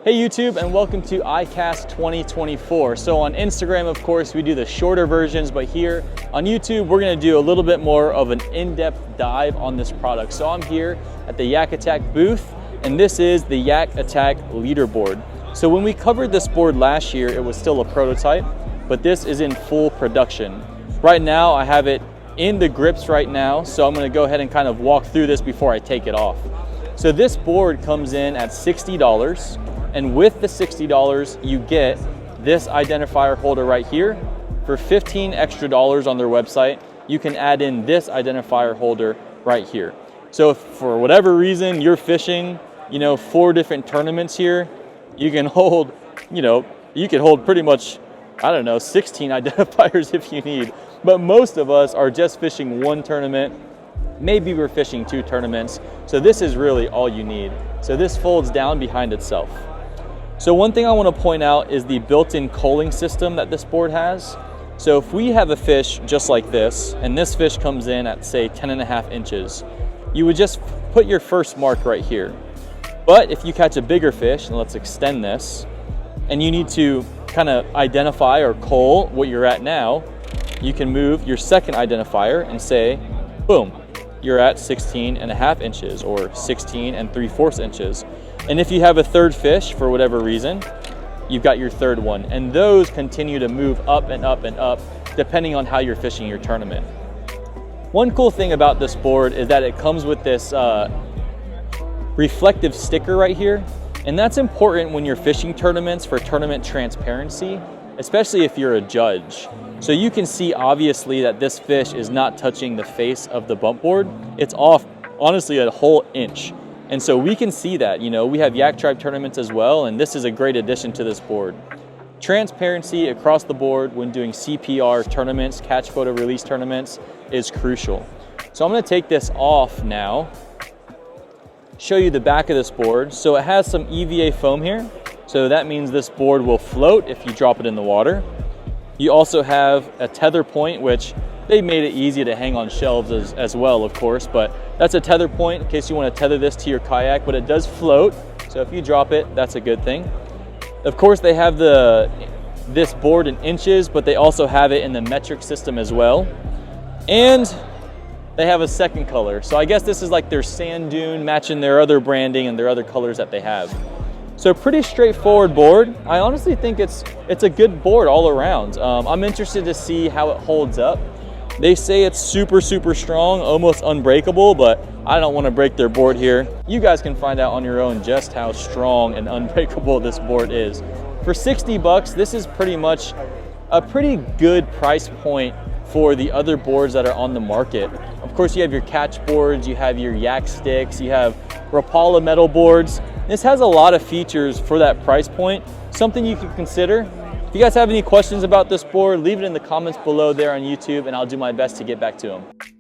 Hey YouTube, and welcome to iCast 2024. So on Instagram, of course, we do the shorter versions, but here on YouTube, we're gonna do a little bit more of an in-depth dive on this product. So I'm here at the Yak Attack booth, and this is the Yak Attack Leaderboard. So when we covered this board last year, it was still a prototype, but this is in full production. Right now, I have it in the grips right now, so I'm gonna go ahead and kind of walk through this before I take it off. So this board comes in at $60. And with the $60, you get this identifier holder right here. For $15 extra on their website, you can add in this identifier holder right here. So if for whatever reason you're fishing, 4 different tournaments here, you can hold, you can hold pretty much, 16 identifiers if you need. But most of us are just fishing 1 tournament. Maybe we're fishing 2 tournaments. So this is really all you need. So this folds down behind itself. So one thing I want to point out is the built-in culling system that this board has. So if we have a fish just like this, and this fish comes in at say 10.5 inches, you would just put your first mark right here. But if you catch a bigger fish, and let's extend this, and you need to kind of identify or cull what you're at now, you can move your second identifier and say, boom, you're at 16.5 inches or 16 3/4 inches. And if you have a third fish for whatever reason, you've got your third one. And those continue to move up and up and up depending on how you're fishing your tournament. One cool thing about this board is that it comes with this reflective sticker right here. And that's important when you're fishing tournaments for tournament transparency, especially if you're a judge. So you can see obviously that this fish is not touching the face of the bump board. It's off honestly a whole inch. And so we can see that, we have Yak Tribe tournaments as well, and this is a great addition to this board. Transparency across the board when doing CPR tournaments, catch photo release tournaments, is crucial. So I'm gonna take this off now, show you the back of this board. So it has some EVA foam here. So that means this board will float if you drop it in the water. You also have a tether point, which they made it easy to hang on shelves as well, of course, but that's a tether point in case you want to tether this to your kayak, but it does float. So if you drop it, that's a good thing. Of course, they have this board in inches, but they also have it in the metric system as well. And they have a second color. So I guess this is like their sand dune matching their other branding and their other colors that they have. So pretty straightforward board. I honestly think it's a good board all around. I'm interested to see how it holds up. They say it's super, super strong, almost unbreakable, but I don't want to break their board here. You guys can find out on your own just how strong and unbreakable this board is. For $60, this is pretty much a pretty good price point for the other boards that are on the market. Of course, you have your catch boards, you have your yak sticks, you have Rapala metal boards. This has a lot of features for that price point, something you can consider. If you guys have any questions about this board, leave it in the comments below there on YouTube, and I'll do my best to get back to them.